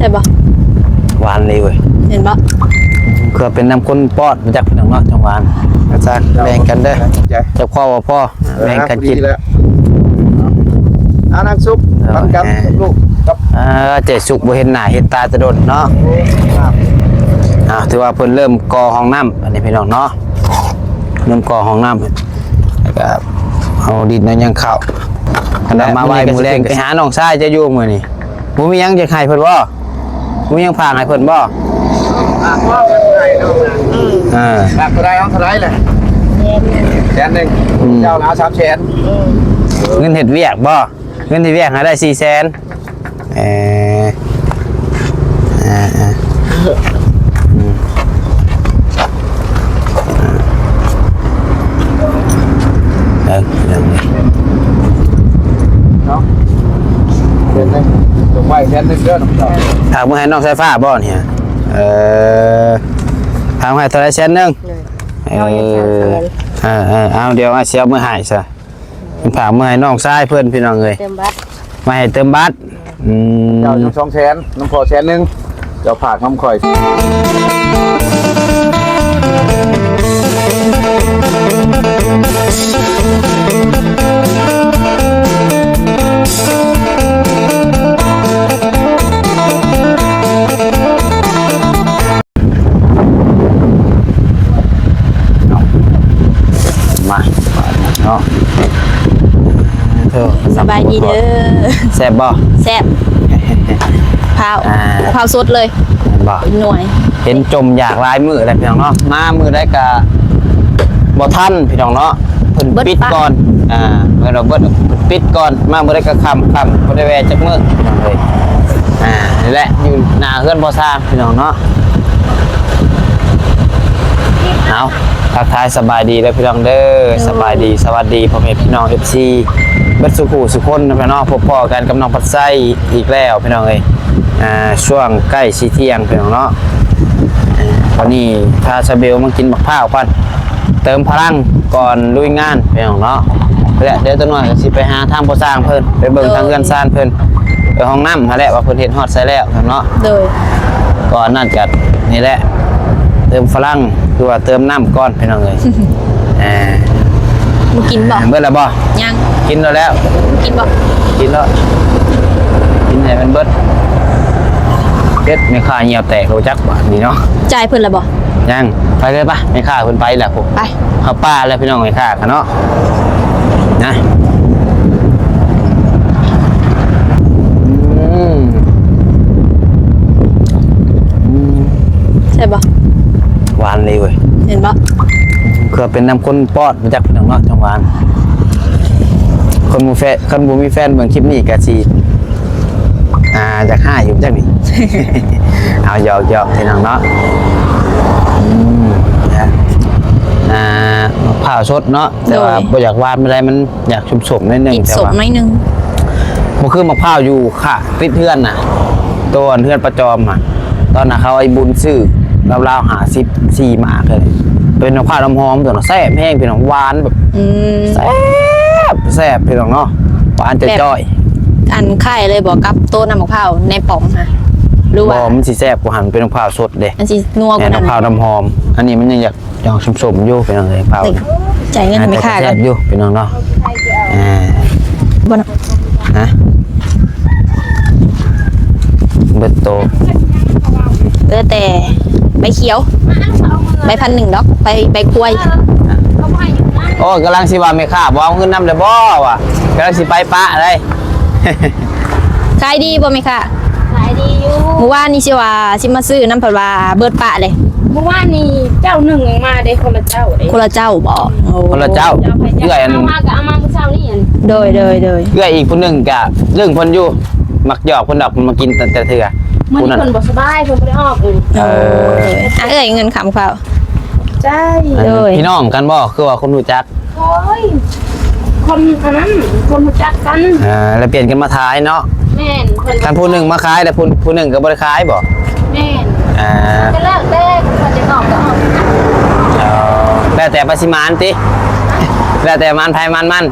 ช่ปะหวานเลยเว้ยเห็นปะเพื่อเป็นน้ำข้นปอดมาจากพี่น้องเนาะจังหวานอาจารย์แบ่งกันเด้อจะพ่อว่าพ่อแบ่งกันกินอานักซุปมันกับลูกกับเจ๊สุกบ่เห็นหน้าเห็นตาจะโดนเนาะถือว่าเพิ่นเริ่มก่อห้องน้ำอันนี้พี่น้องเนาะเริ่มก่อห้องน้ำแล้วก็เอาดินนั้นยังเข้าขณะมาไว้มือแรงไปหาน้องชายจะอยู่มื้อนี้บ่มีหยังจะให้เพิ่นบ่บ่มีหยังฝากให้เพิ่นบ่ว่าเป็นไงน้องนะหลักเท่าไรเอาเท่าไรเลย100,000เจ้าหนา300,000เงินเฮ็ดเวียกบ่เงินเฮ็ดเวียกหาได้400,000เนาะเดือนนึงตรงไว้เดือนนึงเดือนถามมือให้น้องสายฟ้าบ่เนี่ยถามให้เท่าไร100,000เอาเดี๋ยวเสียมือให้ซะถามมือให้น้องชายเพิ่นพี่น้องเอ้ยเต็มบัตรมาให้เติมบัตรเจ้าอยู่200,000น้ำพอ100,000เจ้าผากน้ำข่อยมาเนาะสบายดีเด้อแซ่บบ่แซ่บเผาสดเลยบ่หน่วยเห็นจมอยากลายมืออะไรพี่น้องเนาะมามือได้กะบ่ทันพี่น้องเนาะเพิ่นปิดก่อนเมื่อเราเบิดปิดก่อนมามือได้กะค่ำบ่ได้แวะจักมื้อพี่น้องเอ้ยนี่แหละอยู่หน้าเฮือนบ่ซ่าพี่น้องเนาะเอาทักทายสบายดีแล้วพี่น้องเด้อสบายดีสวัสดีพ่อแม่พี่น้อง FC เบิดสุขุสุคนนะพี่น้องพบพ่อกันกับน้องปัดไส้อีกแล้วพี่น้องเอ้ยช่วงใกล้สิเที่ยงพี่น้องเนาะตอนนี้พาชาเบลมากินบักพร้าวก่อนเติมพลังก่อนลุยงานพี่น้องเนาะและเดี๋ยวตัวหน่อยก็สิไปหาทางบ่สร้างเพิ่นไปเบิ่งทางเรือนซ่านเพิ่นไปห้องน้ำหาแหละว่าเพิ่นเฮ็ดฮอดใส่แล้วเนาะโดยก่อนนั่นก็นี่แหละเติมพลังคือว่าเติมน้ำก้อนพี่น้องเลยมึงกินบ่เบิดแล้วบ่ยังกินแล้วกินบ่กินแล้วกินให้มันเบิดเด็ดไม่ค่าเหี่ยวแตกรู้จักบ่นี่เนาะจ่ายเพิ่นแล้วบ่ยังไปเลยป่ะไม่ค่าเพิ่นไปแหละพวกไปเขาป้าแล้วพี่น้องไม่ค่ากันเนาะนะใช่บ่หวานเลยเว้ยเห็นปะเพื่อเป็นน้ำข้นปอดมาจากพี่น้องเนาะจังหวานคนมีแฟนเมืองคลิปนี้กะชีจาก5อยู่จังนี่ เอาหยอกพี่น้องเนาะมะพร้าวสดเนาะแต่ว่าบ่อยากหวานไม่ได้มันอยากชุ่มๆนิดนึงแต่ว่านิดนึงมันคือมะพร้าวอยู่ค่ะติดเพื่อนน่ะตัวเพื่อนประจอมอ่ะตอนน่ะเขาไอ้บุญซื้อราว54หมากเลยเป็นมะพร้าวน้ำหอมตัวน่ะแซ่บแห้งพี่น้องหวานแบบแซ่บพี่น้องเนาะหวานจะจ้อยอันไข่เลยบอกกับโต๊ะน้ำมะพร้าวในป๋องค่ะรู้ว่ามันสิแซ่บกว่าหันเป็นมะพร้าวสดเด้อันสินัวกว่านั้นมะพร้าวน้ำหอมอันนี้มันยังอยากชุ่มๆอยู่พี่น้องเลยมะพร้าวจ่ายเงินไม่ค่ากันอยู่พี่น้องเนาะบ่นะเบิดโตแต่ใบเขียวใบ1,000ดอกใบกล้วยโอ้กำลังสิว่าไม่ค่าบ่เอาเงินนำเลยบ่วะกำลังสิไปปะอะไรขายดีบ่ไหมค่ะขายดีอยู่เมื่อวานนี้สิว่าสิมาซื้อน้ำผัดว่าเบิดปะเลยเมื่อวานนี้เจ้าหนึ่งมาได้คนละเจ้าเลยคนละเจ้าบ่คนละเจ้าเอื้อยเอามากับเอามาเมื่อเช้านี่โดยเอื้อยอีกคนหนึ่งกะเรื่องคนอยู่มักหยอกคนดอกมากินแต่เถื่อมันคนบ่สบายคนไม่ได้ออกเลยเอื้อยเงินคำเขาใช่เลยพี่น้องกันบ่คือว่าคนรู้จักโอ้ยคนอันนั้นคนรู้จักกันแล้วเปลี่ยนกันมาท้ายเนาะแม่นท่านผู้หนึ่งมาขายแต่ผู้หนึ่งก็บริขายบ่แม่นก็แล้วแต่คนจะออกก็ออกแล้วแต่ปริมาณติแล้วแต่มันไผมันแม่น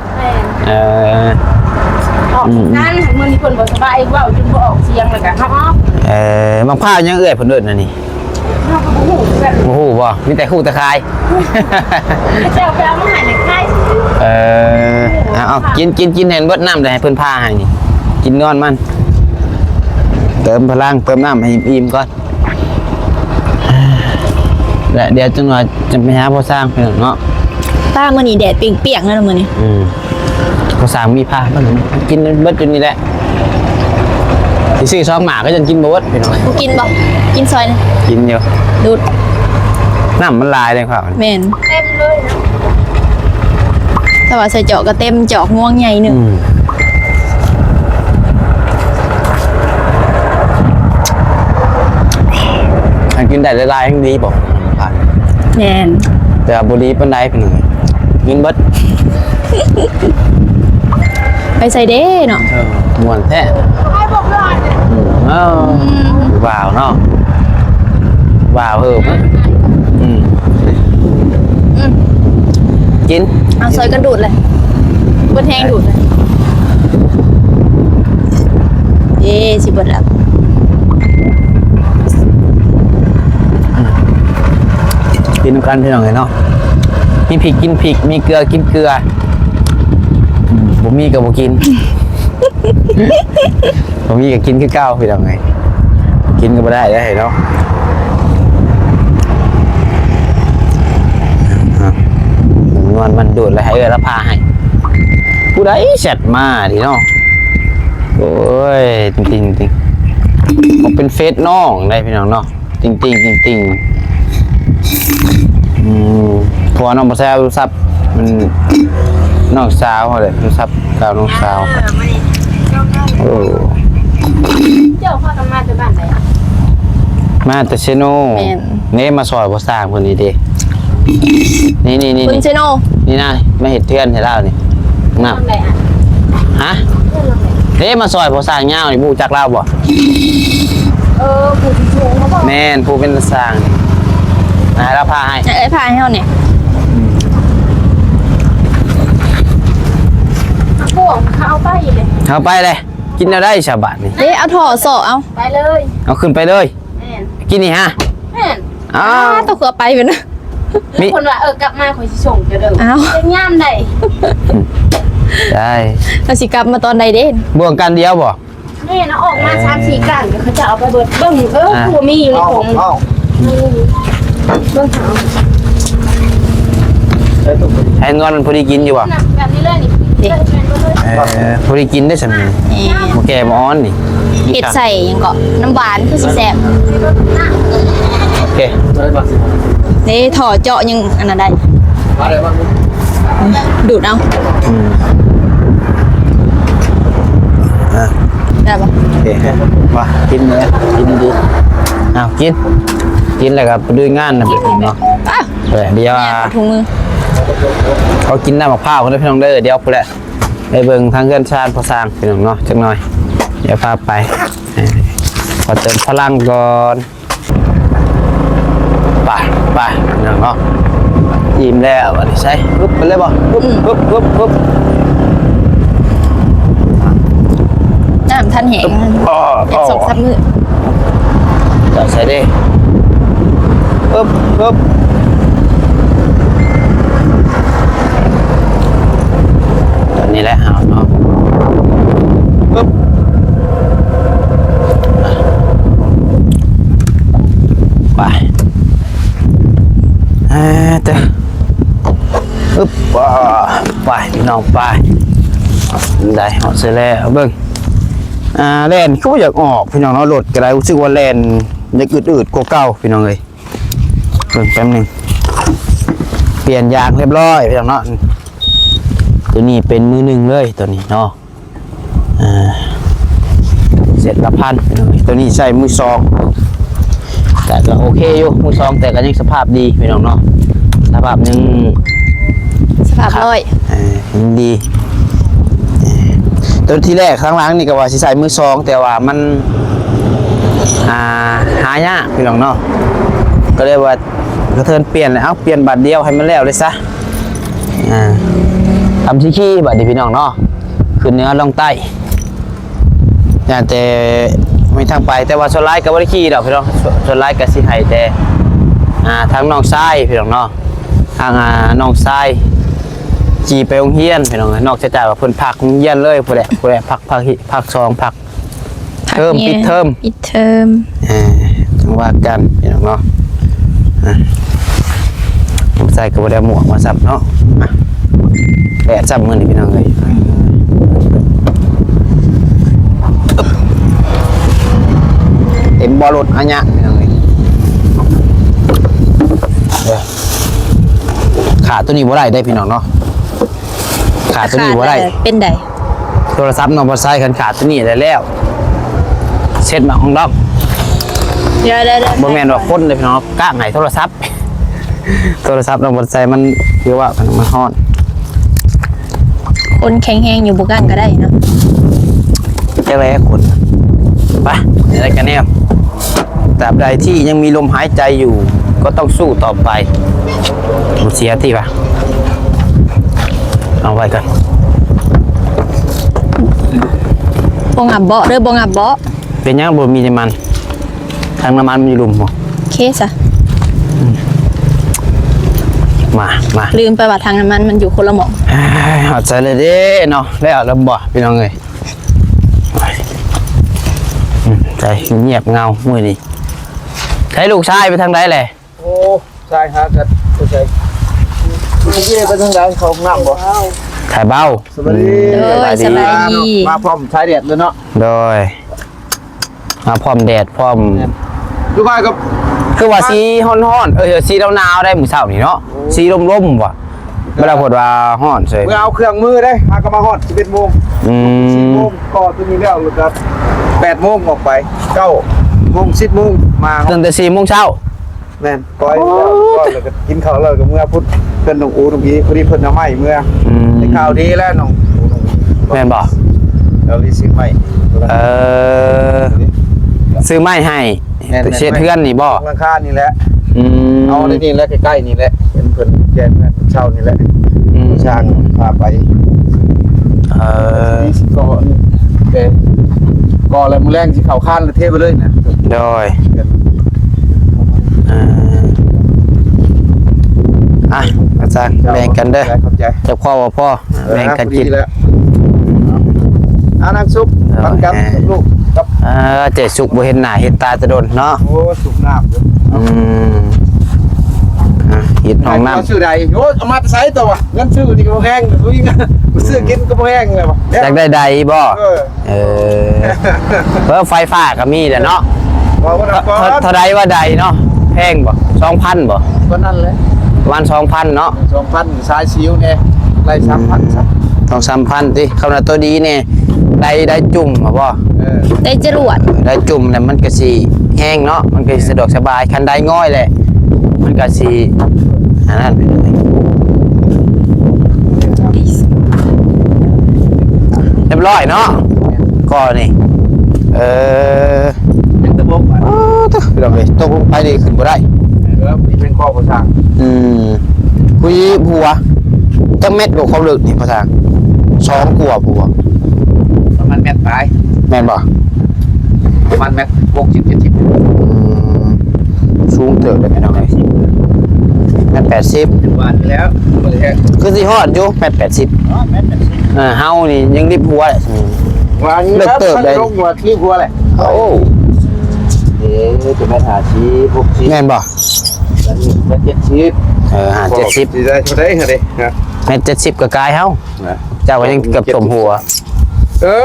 อกนั่นมื้อนี้เพิ่นบ่สบายเว้าจนบ่ออกเสียงแล้วก็เฮาออก มะพร้าวยังเอื้อยเพิ่นเอิ้นอันนี้ เฮาก็บ่ฮู้กัน โอ้โหบ่มีแต่คู่ตะคาย เจ้าไปเอามาให้ในค่าย เอากินเห็นเบิดน้ำได้ให้เพิ่นพาให้นี่กินนอนมันเติมพลังเติมน้ำให้อิ่มก่อนและเดี๋ยวจังหน่อยจะไปหาพ่อสร้างเพิ่นเนาะ ป้ามื้อนี้แดดเปรี้ยงๆนั่นมื้อนี้ พ่อสร้างมีพาเพิ่นกินเบิดจนนี่แหละสิซื้อ2หมาก็จะกินบ่เบิดพี่น้อง กูกินบ่กินซอยนะ กินอยู่ ดูด น้ำมันลายเลยครับ แม่น เต็มเลยนะ ถ้าว่าใส่เจาะก็เต็มเจาะง่วงใหญ่หนึง อันกินได้ลายๆทั้งดีบอกผ่าน แม่น แต่บุรีปันไดเป็นไงกินเบิด ไปใส่เด้เนาะ มวนแท้ ให้บอกหน่อย ว้าวเนาะว้าวกิน เอาซอยกันดูดเลยเบิดแห้งดูดเลยสิเบิดแล้ว กินกันพี่น้องเลยเนาะมีพริกกินพริกมีเกลือกินเกลือบ่มีกับบ่กิน บ่มีกับกินคือเก้าพี่น้องไงกินก็บ่ได้เนาะนวลมันดูดเลยให้ละพาให้ผู้ใดเสร็จมาดิเนาะโอ้ยจริงผมเป็นเฟซน้องได้พี่น้องเนาะจริงพอน้องมาแซวรู้ซับมันน้องสาวเลยรู้ซับกาวน้องสาวโอ้ เจ้าพ่อกันมาจากบ้านไหน มาแต่เชโน่นี่มาซอยบ่สร้างคนนี้ดินี่ คุณเชโน นี่นะมาเห็ดเทือนเห็ดแล้วนี่นับ ทำไรอ่ะ ฮะเฮ้มาซอยบ่สร้างเงานี่บูจักเล่าบ่ ผู้ที่ชูเขาบอก แม่นผู้เป็นสร้างนี่นายรับพาให้ เอ้ยพาให้เฮาเนี่ย พวกเขาเอาไปเลย เอาไปเลยกินเอาได้ฉบับนี่ เอาถอดโซ่เอา ไปเลย เอาขึ้นไปเลย แม่น กินนี่ฮะ แม่น อ้า ต้องคือไปเป็นนะ มี คนว่ากลับมาคอยสิส่งจะเดิม อ้าว เป็นย่ามใด ได้ เราสิกลับมาตอนใดเด่น บ่วงกันเดียวบ่ แม่นะออกมา3-4กันเดี๋ยวเขาจะเอาไปเบิดเบิ้งผู้มีอยู่ในถุงเบิ้งเขา ให้นวลมันพอดีกินอยู่บ่ แบบนี้เลยนี่เลยแม่นบ่เลย พอดีกินได้สำนีบ่แก่บ่อ่อนนี่ เห็ดใส่ยังเกาะน้ำหวานคือสิแซ่บ โอเค นี่ถอดเจาะยังอันนั้นได้ อะไรบ้าง ดูดเอา ได้ปะ โอเคว่ากินเลยกินดีอ้าวกินแล้วก็ไปดูงานนะพี่เนาะ อ้าว เดี๋ยว แม่เอาถุงมือ เขากินน้ำมะพร้าวกันด้วยพี่น้องเด้อเดี๋ยวไปแหละไปเบิ่งทางเงินชาติพอสร้างพี่น้องเนาะจักหน่อยเดี๋ยวพาไปขอเติมพลังก่อนไปพี่น้องเนาะยิ้มแล้ววันนี้ใช่ปุ๊บไปเลยบ่ปุ๊บ น้ำท่านแหงเห็ดสองซับมือ จับใส่ดิปุ๊บตอนนี้แหละเอาเนาะปุ๊บไปเด้อปุ๊บไปพี่น้องไปได้หอดเสร็จแล้วเบิ่งแลนเขาอยากออกพี่น้องเนาะรถก็ได้รู้สึกว่าแลนอยากอืดๆกว่าเก่าพี่น้องเลยเบิ่งแป๊บนึงเปลี่ยนยางเรียบร้อยพี่น้องเนาะตัวนี้เป็นมือหนึ่งเลยตัวนี้เนาะเสร็จละพันพี่น้องเอ้ยตัวนี้ใส่มือสองแต่ก็โอเคอยู่มือสองแต่ก็ยังสภาพดีพี่น้องเนาะสภาพยัง สภาพร้อย ยังดีตัวที่แรกข้างหล่างนี่ก็ว่าสิใส่มือสองแต่ว่ามันหายากพี่น้องเนาะก็เลยว่ากระเทินเปลี่ยนเลยเปลี่ยนบัตรเดียวให้มันแล้วเลยซะทำชี้บัตรดีพี่น้องเนาะขึ้นเหนื้อลงใต้ ย่านแต่มีทางไปแต่ว่าส่วนหลายก็บ่ได้ขี่ดอกพี่น้องส่วนหลายก็สิให้แต่ทางน้องชายพี่น้องเนาะทางน้องชายขี่ไปโรงเรียนพี่น้องนอกจากว่าเพิ่นพักโรงเรียนเลยผู้ใดพัก2พักเทอมปิดเทอม จังว่ากันพี่น้องเนาะผมใส่กระบอกหมวกมาสับเนาะแดดสับมือนี่พี่น้องเลยเต็มบอลรถอันเนี้ยพี่น้องเลยขาตัวนี้บ่ได้พี่น้องเนาะขาตัวนี้บ่ได้ เป็นได โทรศัพท์น้องบ่ใส่คันขาตัวนี้ได้แล้วเซ็ตมาของเราได้บ่แม่นว่าคนเลยพี่น้องก้างไหนโทรศัพท์น้องบ่ใส่มันคือว่ามันฮ้อน คนแข็งแรงอยู่บุกันก็ได้เนาะ แค่แรกคนไปอะไรกันเนี่ยตราบใดที่ยังมีลมหายใจอยู่ก็ต้องสู้ต่อไปหมดเสียที่ปะเอาไว้กัน บงับเบาะเด้อบงับเบาะ เป็นยังบ่มีน้ำมันทางน้ำมันมันอยู่ลุมบ่ เคสอะ มา ลืมไปว่าทางน้ำมันอยู่คนละหม่อง เอาใจเลยเด้เนาะแล้วเอาแล้วบ่พี่น้องเอ้ยใจเงียบเงามื้อนี้ใช้ลูกชายไปทางใดแหละ โอ้ใช่ฮะกันใช่เมื่อกี้ไปทางไหนเขาน้ำบ่ ถ่ายเบ้า สวัสดี สบายดี มาพร้อมชายเด็ดเลยเนาะ โดยมาพร้อมแดดพร้อม ลูกชายกับ คือว่าสีฮ้อนๆสีหนาวๆได้มื้อเช้านี่เนาะสีลมๆว่ะเวลาพดว่าฮ้อนเฉย เมื่อเอาเครื่องมือได้หากมาฮอด11 โมง 4 โมงก็ตัวนี้แล้วแล้วก็8 โมงออกไป9 โมง 10 โมงมา ตั้งแต่4 โมงเช้า แม่นปล่อยแล้วก็กินข้าวแล้วก็เมื่อพุทธเพิ่นน้องอูตรงนี้พอดีเพิ่นเอาไม้เมื่อได้ข่าวดีแล้วน้องอูน้อง แม่นบ่ เรารีซิไม้ ซื้อไม้ให้เช็ดเพื่อนนี่บ่ ราคานี่แหละเอาในนี่แหละใกล้ๆนี่แหละเป็นเพิ่นแจ้งเงินเช่านี่แหละช่างพาไปก็แล้วมื้อแรงสิเข้าค้านแล้วเทไปเลยนะ โดยอาจารย์แบ่งกันเด้อ ขอบใจ เจ้าพ่อว่าพ่อแบ่งกันกิน น้ำซุปปันกันลูกกับ เจ็ดสุกบ่เห็นหน้าเห็นตาจะโดนเนาะ โอ้สุกน้ำเห็ดห้องน้ำ ซื้อใดโอ้เอามาใช้ตัววะเงินซื้อนี่ก็แพงดูยิ่งซื้อกินก็แพงเลยวะ อยากได้ใดบ่เพิ่มไฟฟ้าก็มีแหละเนาะเท่าใดว่าใดเนาะแพงบ่ 2,000 บ่ ก็นั่นแหละ ประมาณ 2,000 เนาะ 2,000สายซิวเนี่ยไล่ 3,000 ซะ 2-3,000ติเขาน่ะตัวดีนี่ได้จุ่มบ่ ได้จรวด ได้จุ่มเนี่ยมันก็สิแห้งเนาะมันก็สะดวกสบายคันได้ง่อยแหละมันก็สิอันนั้นเรียบร้อยเนาะก็นี่เป็นตะบก เราเลยตกลงไปนี่ขึ้นบ่ได้ แล้วนี่เป็นข้อประสาง คุยผัวจังเม็ดกับความลึกนี่พอทาง2กว่าผัว ประมาณเมตรปลาย แม่นบ่ ประมาณเมตร60 70 สูงเติบเลยแม่น้องเอ้ยแม่น80 วันไปแล้วบ่ได้แค่ คือสิฮอดอยู่แม่น80 เมตร เฮานี่ยังรีบผัวแหละ วันนี้แล้วมันลงหัวที่หัวแหละ โอ้ จะไม่หาชี้60 แม่นบ่ แล้วนี่ก็70 หา70 สิได้เท่าใดฮะเด้ฮะ แม่น70ก็กายเฮาเจ้าก็ยังเกือบสมหัว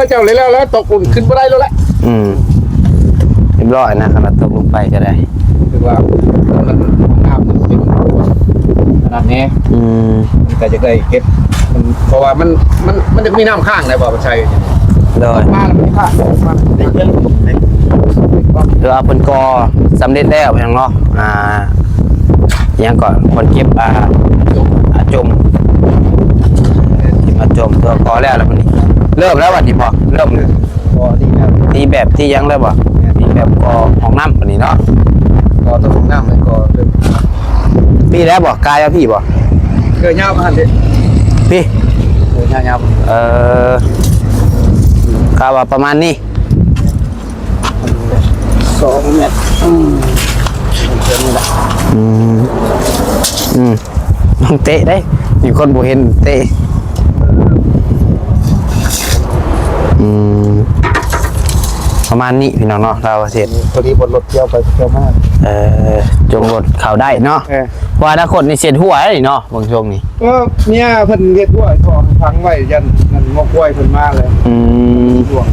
เจ้าเลยแล้วตกลงขึ้นบ่ได้แล้วแหละ เรียบร้อยนะขนาดตกลงไปก็ได้ คือว่ามันน้ำมันเป็นขนาดนี้ก็จะได้เก็บเพราะว่ามันจะมีน้ำข้างได้บ่มันใช่ โดย มาแล้วมันข้างมาได้เยอะ คือเอาเพิ่นกอสำเร็จแล้วพี่น้องเนาะยังก่อนคนเก็บจมที่มาจมตัวกอแล้วมันนี่เริ่มแล้ววันนี้พอเริ่ม พอดีแล้ว ตีแบบที่ยังแล้วบ่ตีแบบกอของน้ำวันนี้เนาะ ก็ต้องน้ำเลยก็เริ่ม พี่แล้วบ่กายแล้วพี่บ่ เกิดยาวมาดิ พี่ เกิดยาว กาว่าประมาณนี้ 2 เมตรเดี๋ยวนี้ละ น้องเตะได้มีคนบ่เห็นเตะประมาณนี้พี่น้องเนาะเราเสร็จ พอดีบนรถเที่ยวไปเที่ยวมาก จงรถเข้าได้เนาะว่าอนาคตนี่เสียหัวได้เนาะบางช่วงนี้ ก็เนี่ยเพิ่นเฮ็ดด้วยทองทั้งไว้ยันนั่นงอกกล้วยเพิ่นมาเลยช่วง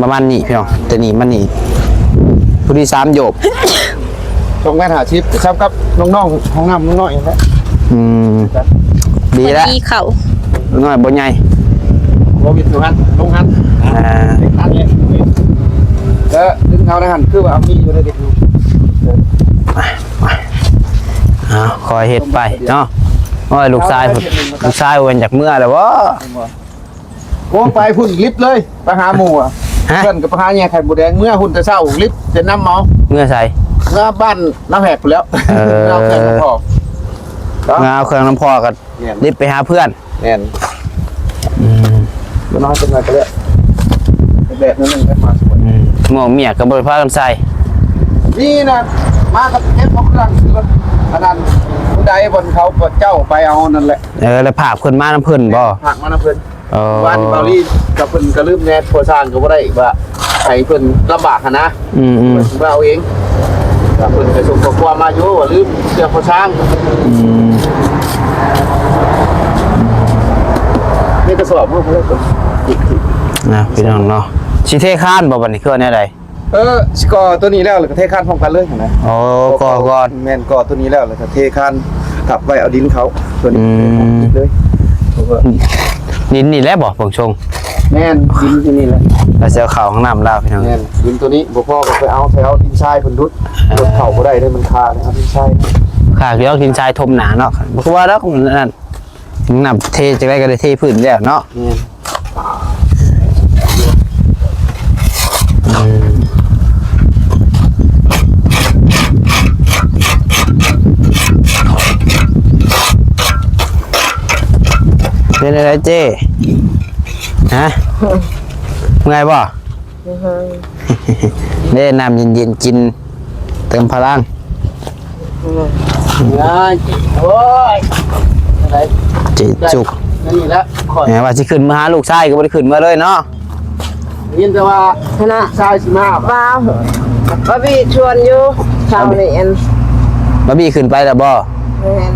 ประมาณนี้พี่น้องแต่นี่มันนี่ผู้ที่3โยบ ตรงแม่หาชิปครับกับน้องๆห้องน้ำน้อยๆอย่างนี้ ดีแล้ว ดีเข่า น้อยบ่ใหญ่ โควิดอยู่หันลงหันหันเลยแล้วดึงเขาได้หันคือว่ามีอยู่ในเด็กอยู่ คอยเฮ็ดไปเนาะโอ้ยลูกชายเวนจากเมื่อแล้ววะ โอ้ไปพุ่นลิฟต์เลยไปหาหมู่อ่ะเพื่อนกับไปหาแง่ไข่บูแดงเมื่อหุ่นจะเศร้าลิฟต์จะน้ำเมา เมื่อใส่ เมื่อบ้านน้ำแหกไปแล้วเราแข่งพอ งาเครื่องน้ำพอกันรีบไปหาเพื่อน แน่นมันน้อยเป็นไงก็เลยแบบนั้นนึงได้มาสวย หมอเมียกับบริภาคกันใส่ นี่นะมากับเอฟเครื่องคือขนาดผู้ใดบนเขาเจ้าไปเอานั่นแหละ แล้วภาพเพิ่นมาน้ำเพิ่นบ่ ผักมานะเพิ่น วั วันเบาลี่กับเพิ่นกระลืมแน่โพสร้างก็บ่ได้ว่าให้เพิ่นลำบากนะเพิ่นว่าเอาเองกับเพิ่นไปส่งข้อความมาอยู่ว่าลืมเรื่องโพสร้างนี่กระสอบพวกเลย นะพี่น้องเนาะสิเทคานบ่บัดนี้คือว่าแนวใด สกอตัวนี้แล้วก็เทคานพร้อมกันเลยนะ โอ้ก่อน แม่นกอตัวนี้แล้วแล้วก็เทคานกลับไว้เอาดินเขาตัวนี้เลย ดินนี่แหละบ่เบิ่งชง แม่นดินที่นี่แหละ แล้วสิเอาเข้าห้องน้ำลาวพี่น้อง แม่นดินตัวนี้บ่พ่อก็ไปเอาดินทรายเพิ่นรุดรถเข้าบ่ได้เลยมันคาเลยเอาดินทราย ค่ะเดี๋ยวดินทรายถมหนาเนาะบ่ว่าแล้วนั่นน้ำเทจังได๋ก็ได้เทพื้นแล้วเนาะ เป็นอะไรเจ้ฮะเมื่อยบ่ได้น้ำเย็นๆกินเติมพลัง โอ้ยอะไร จิจุก นี่แหละข่อย แหมว่าสิขึ้นมาหาลูกชายก็บ่ได้ขึ้นมาเลยเนาะ ยินแต่ว่าคณะชายสิมา ว้าวบาบี้ชวนอยู่เช้านี้เอ็น บ่บี้ขึ้นไปแล้วบ่ แม่น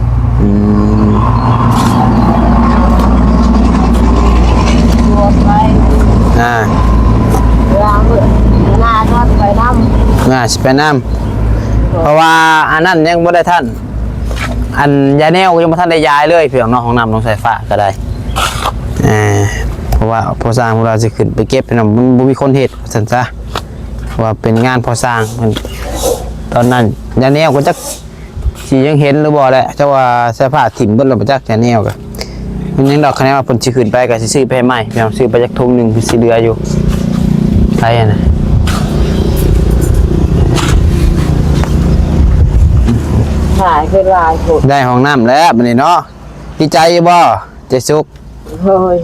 ชวนไป เวลามื้อหน้าก็ไปนำ สิไปน้ำเพราะว่าอันนั้นยังบ่ได้ท่านอันยาแนวยังบ่ทันได้ย้ายเลยเพียงเนาะห้องน้ำลงสายฟ้าก็ได้เพราะว่าพอสร้างพวกเราสิขึ้นไปเก็บพี่น้องมันบ่มีคนเฮ็ดซั่นซะว่าเป็นงานพอสร้างมันตอนนั้นยาแนวก็จักสิยังเห็นหรือบ่แหละแต่ว่าสายฟ้าถิ่มเบิดแล้วบ่จักยาแนวก็มันยังดอกคะแนนว่าเพิ่นสิขึ้นไปก็สิซื้อไปให้ใหม่พี่น้องซื้อไปจักถุงนึงคือสิเหลืออยู่ไปน่ะ หายคือลายสุด ได้ห้องน้ำแล้วบัดนี้เนาะดีใจอยู่บ่เจสุก เฮ้ย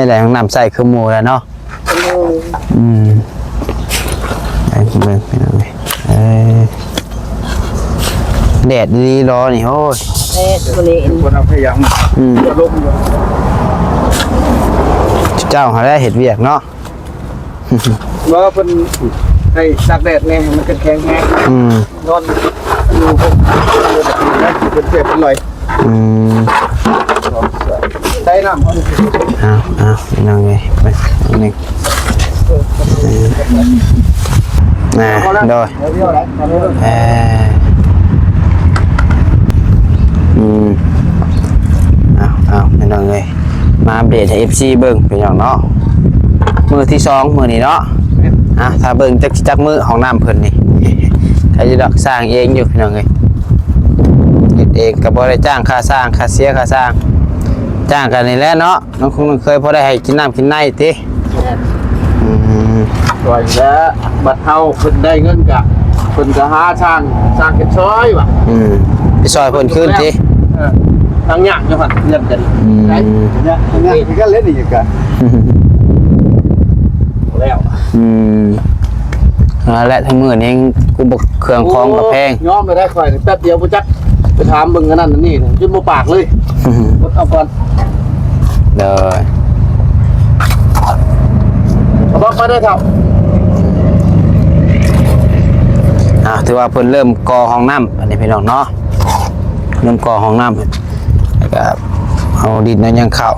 ได้ห้องน้ำใส่คือหมู่แล้วเนาะได้เบิ่งไปหน่อยแดดดีๆรอนี่โอ้ย เอ๊ะตัวนี้ คนเอาพยายามจะล้มอยู่ เจ้าหาได้เห็ดเวียกเนาะ ว่าเพิ่นให้ซักแดดแน่มันแข็งแห้งนอนอยู่พวกเป็นเจ็บเป็นรอยได้น้ำ เอาน้องไงไปนี่โดยเอาไม่น้องเลยมาอัปเดตให้ FC เบิ่งเป็นอย่างเนาะมือที่2มือนี้เนาะถ้าเบิ่งจักมือของน้ำเพิ่นนี่ใครจะดอกสร้างเองอยู่พี่น้องเลยเฮ็ดเองก็บ่ได้จ้างค่าสร้างค่าเสียค่าสร้างจ้างกันนี่แหละเนาะน้องคงเคยพอได้ให้กินน้ำกินในติ รอยแล้วบัดเฮาเพิ่นได้เงินกะเพิ่นก็หาช่างเก็บช้อยว่ะ ไปซอยเพิ่นคืนติ ทางยากจังหั่นเงินกันได้เนี่ยนี่ก็เล่นอีกกันแล้ว และทั้งมื้อนี้กูบ่เครื่องของกับแพง ยอมไปได้ค่อยแป๊บเดียวบ่จักไปถามเบิ่งกันนั่นนี่จนบ่ปากเลยเอาก่อน เด้อ เอาบอกมาได้ครับ ถือว่าเพิ่นเริ่มก่อห้องน้ำอันนี้พี่น้องเนาะเริ่มก่อห้องน้ำแล้วก็เอาดินนั้นยังเข้า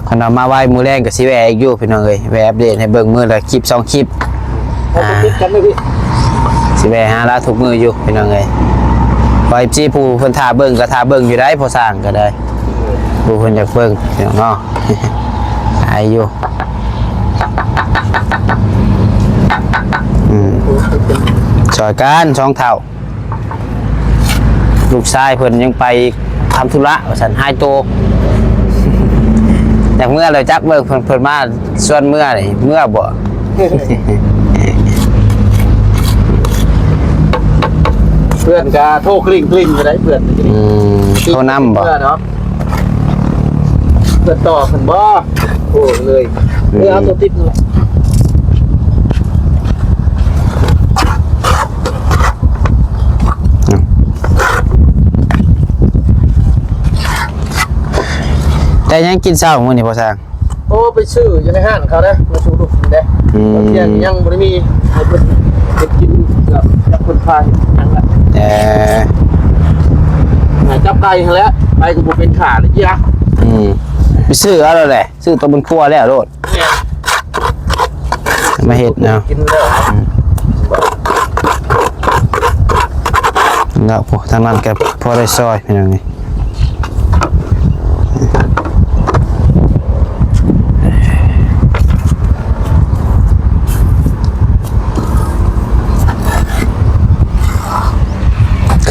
คันเอามาไว้มื้อแรงก็สิแวะอีกอยู่พี่น้องเอ้ยแวะอัปเดตให้เบิ่งมื้อละคลิป2คลิป เอาไปติดกันเลยพี่ สิแวะหาละทุกมื้ออยู่พี่น้องเอ้ยปล่อยจีผู้เพิ่นท่าเบิ่งก็ท่าเบิ่งอยู่ได้พอสร้างก็ได้ผู้เพิ่นอยากเบิ่งพี่น้องเนาะ อายอยู่สอยกันช่องเท่าลูกชายเพิ่นยังไปทำธุระว่าฉันหายโตจากเมื่อเลยจักเบิ่งเพิ่นมาส่วนเมื่อนี่เมื่อบ่ เพื่อนก็โทรกลิ้งก็ได้เพื่อน โทรนำบ่ เพื่อนเนาะเพื่อนต่อเพิ่นบ่โอ้เลยเอาตัวติดเลย แต่ยังกินเช้ามื้อนี้บ่สร้าง โอ้ไปซื้ออยู่ในห้างเขานะมาชูลูกกินได้ยังบ่ได้มีให้เพิ่นกินกับคนพายังละจับไก่แล้วไปก็บ่เป็นขาเลยจ้ะ ไปซื้อเอาแล้วแหละซื้อตัวบนครัวแล้วโลดมาเฮ็ดเนาะ กินแล้ว แล้วพวกทางนั้นก็พอได้ซอยพี่น้องนี่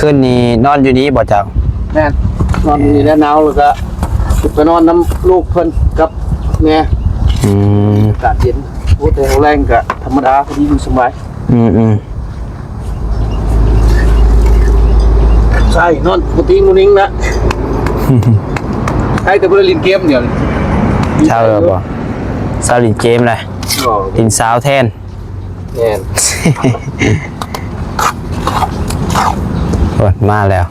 คืนนี้นอนอยู่นี้บ่จัง แม่นอนอยู่แล้วหนาวแล้วก็ไปนอนน้ำลูกเพิ่นกับแม่อากาศเย็นโอ้แต่แรงก็ธรรมดาพอดีอยู่สบายใช่นอนปกติมูนิ่งนะใช่แต่เพื่อเล่นเกมเดี๋ยว เช้าแล้วบ่เช้าลินเกมเลยลินสาวแทน แน่น โอ้ยมาแล้ว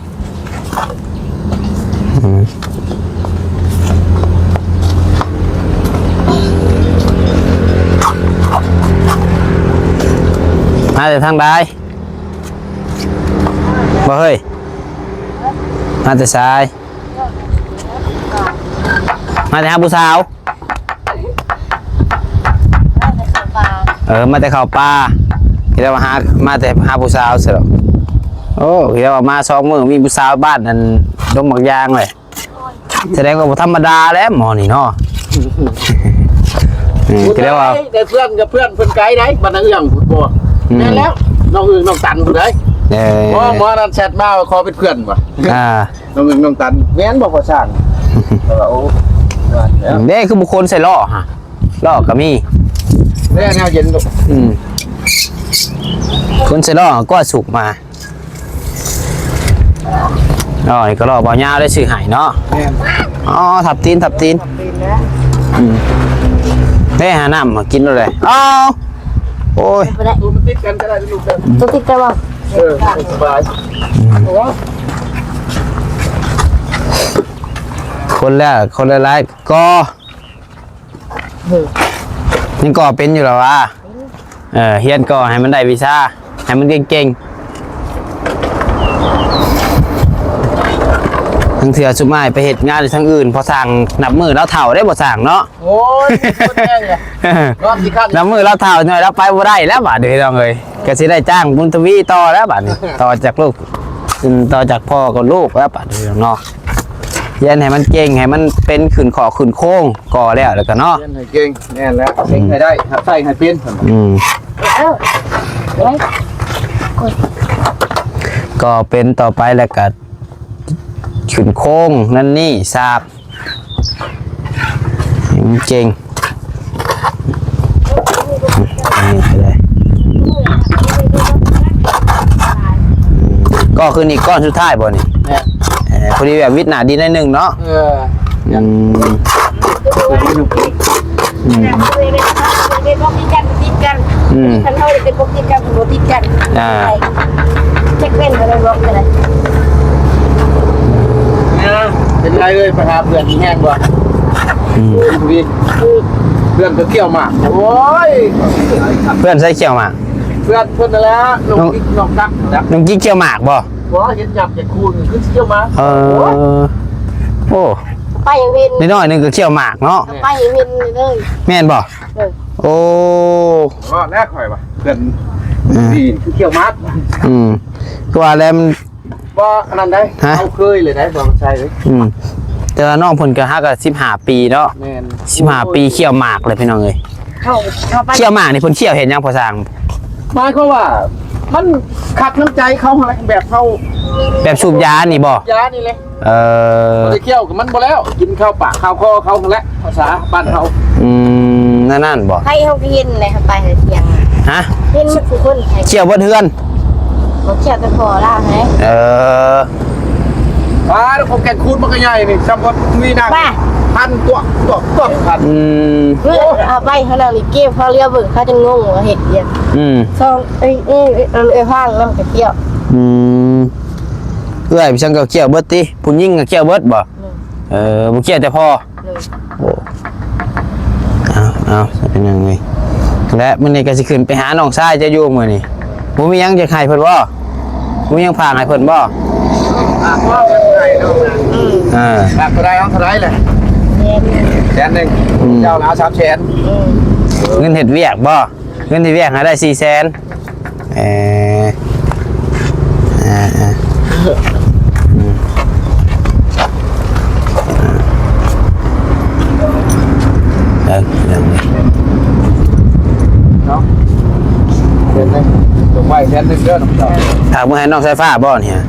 มาแต่ทางใดบ่เฮ้ยมาแต่ซ้ายมาแต่หาผู้สาวมาแต่เข้าป่าที่เรามาแต่หาผู้สาวเสร็จแล้วโอ้ที่เรามา2 มื้อมีผู้สาวบ้านนั่นดงบักยางเลยแสดงว่าบ่ธรรมดาแล้วหมอนี่เนาะที่เรียกว่า แต่เพื่อนกับเพื่อนเพิ่นไกด์ได้บ้านนาเอื้องพุ่นบ่แม่นแล้วน้องอึ่งน้องตันพุ่นได้หมอนั่นแชทมาว่าขอเป็นเพื่อนบ่น้องอึ่งน้องตันแม่นบ่พอสร้างโอ้เด้คือบุคคลใส่ล้อฮะล้อก็มี แม่แนวเย็นลูก คนใส่ล้อก็สุกมานี่ก็ล้อบ่ยาวได้ซื้อให้เนาะ แม่น อ๋อทับตีนได้หาน้ำมากินเลยโอ้ย ตัวมันติดกันก็ได้ลูกเด้อ ตัวติดแต่ว่า สบายโอ้ คนละลายก็ยังก่อเป็นอยู่หรอวะเฮียนก่อให้มันได้วีซ่าให้มันเก่งๆทั้งเถื่อสุดไม้ไปเหตุงานหรือทั้งอื่นพอสั่งนับมือแล้วเถ่าได้บ่สั่งเนาะ โอ้ยคนแย่เลยรอบที่ขั้น นับมือแล้วเถ่าหน่อยแล้วไปบ่ได้แล้วบาดเดี๋ยวต้องเลยก็สิได้จ้างบุญทวีต่อแล้วบาดนี้ต่อจากลูกต่อจากพ่อกับลูกแล้วบาดเดี๋ยวเนาะเย็นให้มันเก่งให้มันเป็นขืนขอขืนโค้งก่อแล้วก็เนาะ เรียนให้เก่งแน่นแล้วเซ็งให้ได้ใส่ให้เป็น ก็เป็นต่อไปแล้วก็ขืนโค้งนั่นนี่ทราบเก่งนี่ไปเลยก็คือนี่ก้อนสุดท้ายบ่นี่พอดีแบบวิทย์หนาดีได้หนึ่งเนาะ คันเฮาเป็นพวกติดกันบ่ติดกันเช็คเล่นอะไรบอกกันเลย เนี่ยเป็นไรเลยไปหาเพื่อนแห้งบ่พี่เพื่อนก็เกี่ยวมากโอ้ย เพื่อนใส่เขี้ยวหมาก เพื่อนนั่นแหละลงกิ๊กนอกดักดัก น้องกิ๊กเขี้ยวหมากบ่ บ่เห็นจับจะคูณขึ้นเกี่ยวมา โอ้ ไปอย่างวิน นิดหน่อยนึงก็เขี้ยวหมากเนาะ ไปอย่างวินเลย แม่นบ่โอ้ ก็แรกข่อยว่ะเพื่อนดีคือเกี่ยวมาก ก็ว่าแล้วมัน บ่อันนั้นได้เอาเคยเลยได้บ่ใช่เลย แต่ว่าน้องเพิ่นก็ฮักก็15 ปีเนาะ แม่น 15 ปีเขี้ยวหมากเลยพี่น้องเอ้ย เข้าไป เขี้ยวหมากนี่เพิ่นเขี้ยวเห็นยังพอสร้าง หมายความว่ามันขัดน้ำใจเขาอะไรแบบเขา แบบสูบยานี่บ่ ยานี่เลย บ่ ได้เกี่ยวกับมันบ่แล้วกินข้าวปากข้าวคอเขาแหละภาษาบ้านเขา นั่นบ่ ให้เขาเห็นเลยครับไปเที่ยง ฮะ เห็นมันคือคนไทย เขี้ยวบ่เทือน เขาเที่ยวกันพอล่าไหม แล้วผมแกนคูดมันก็ใหญ่นี่จำว่ามีนางพันตัวพัน เพื่อเอาไปเขาเราเก็บเขาเรียกเบิ่งเขาจะงงว่าเห็ดเดียนซองห้างน้ำกระเที่ยว เอ้ยพี่ช่างก็เขี้ยวเบิดติผู้หญิงก็เขี้ยวเบิดบ่บ่เขี้ยวแต่พ่อโอ้เอาเป็นยังไงและมื้อนี้ก็สิขึ้นไปหาน้องชายจะอยู่มื้อนี้บ่มีหยังจะให้เพิ่นบ่บ่มีหยังฝากให้เพิ่นบ่ พ่อเป็นไงเนาะหลักเท่าไรเอาเท่าไรเลยแสนหนึ่งเจ้าแล้ว3 แสน เงินเฮ็ดเวียกบ่เงินเฮ็ดเวียกหาได้400,000เนาะแสนหนึ่งตรงไว้แสนหนึ่งเด้อน้องเจ้า ถามให้น้องสายฟ้าบ่เนี่ย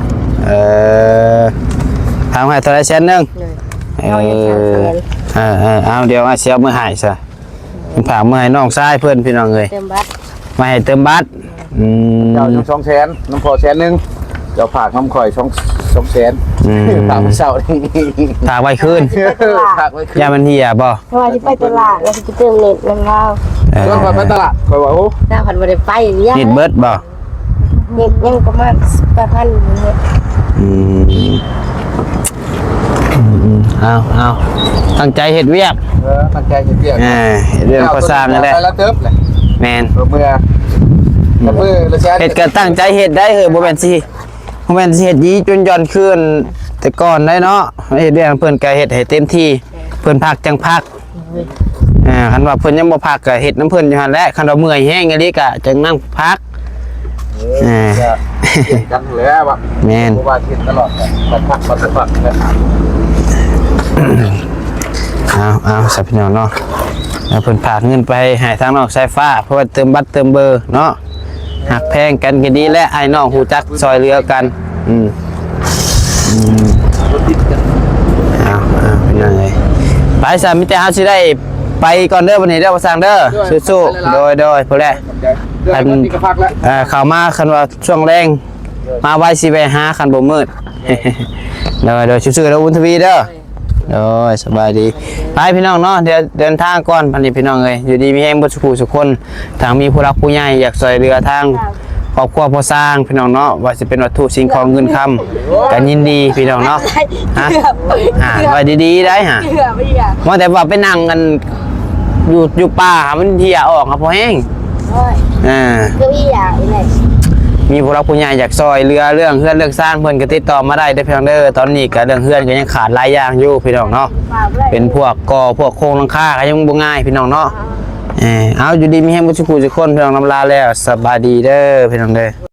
ถามให้เท่าไรแสนหนึ่งเอาเดี๋ยวเสียมือหายซะถามมือให้น้องชายเพื่อนพี่น้องเลย เติมบัตร มาให้เติมบัตร เจ้าอยู่2 แสนน้ำพอแสนหนึ่งเจ้าฝากน้ำข่อย2 แสนฝากเศร้า ถากไว้คืน ฝากไว้คืน ยามันเหี่ยบ่ เพราะว่าที่ไปตลาดแล้วจะเติมเน็ตน้ำเล่า เรื่องความเป็นตลาดข่อยว่าโอ้ หน้าผันบ่ได้ไปยัง นิดเบิดบ่ เน็ตยังประมาณ8,000เนี่ย เอาตั้งใจเฮ็ดเวียก ตั้งใจเรียก เรื่องก่อสร้างนั่นแหละ แล้วเติบเลย แม่น เมื่อละแสน เฮ็ดก็ตั้งใจเฮ็ดได้เฮ้ยบ่แม่นสิเฮ็ดยีจนย่อนคืนแต่ก่อนได้เนาะเฮ็ดเรื่องเพิ่นก็เฮ็ดให้เต็มที่เพิ่นพักจังพักคันว่าเพิ่นยังบ่พักก็เฮ็ดน้ำเพิ่นอยู่หั่นแหละคันว่าเมื่อยแห้งอีหลีก็จังนั่งพัก กันแล้วว่ะ แม่น เพราะว่าเฮ็ดตลอดมันพักนะ เอาสับพี่น้องเนาะแล้วเพิ่นฝากเงินไปให้ทางน้องสายฟ้าเพราะว่าเติมบัตรเติมเบอร์เนาะหักแพงกันก็ดีและไอ้น้องฮู้จักซอยเหลือกันเอาเป็นยังไงไปซะมีแต่เฮาสิได้ไปก่อนเด้อวันนี้เด้อบ่สั่งเด้อสู้ๆโดยพุ่นแหละ อันนี้ก็พักแล้ว เข้ามาคันว่าช่วงแรงมาไว้สิไปหาคันบ่มืดโดยสู้ๆเด้อบุญทวีเด้อโอ้ยสบายดีไปพี่น้องเนาะเดี๋ยวเดินทางก่อนพันนี้พี่น้องเลยอยู่ดีมีแห้งบุตรผู้สุคนทางมีผู้รักผู้ใหญ่อยากช่วยเหลือทางครอบครัวพอสร้างพี่น้องเนาะว่าจะเป็นวัตถุสิ่งของเงินคำกันยินดีพี่น้องเนาะฮะไว้ดีๆได้ฮะว่าแต่ว่าไปนั่งกันอยู่ป่ามันเที่ยออกครับพอแห้งก็อีหยังนี่ มีผู้รักผู้ใหญ่อยากซอยเรือเรื่องเฮือนเรื่องสร้างเพิ่นก็ติดต่อมาได้เพียงเด้อตอนนี้ก็เรื่องเฮือนก็ยังขาดหลายอย่างอยู่พี่น้องเนาะเป็นพวกก่อพวกโครงหลังคาก็ยังบ่ง่ายพี่น้องเนาะเอาอยู่ดีมีแฮงบ่สุขุทุกคนพี่น้องนำลาแล้วสบายดีเด้อพี่น้องเด้อ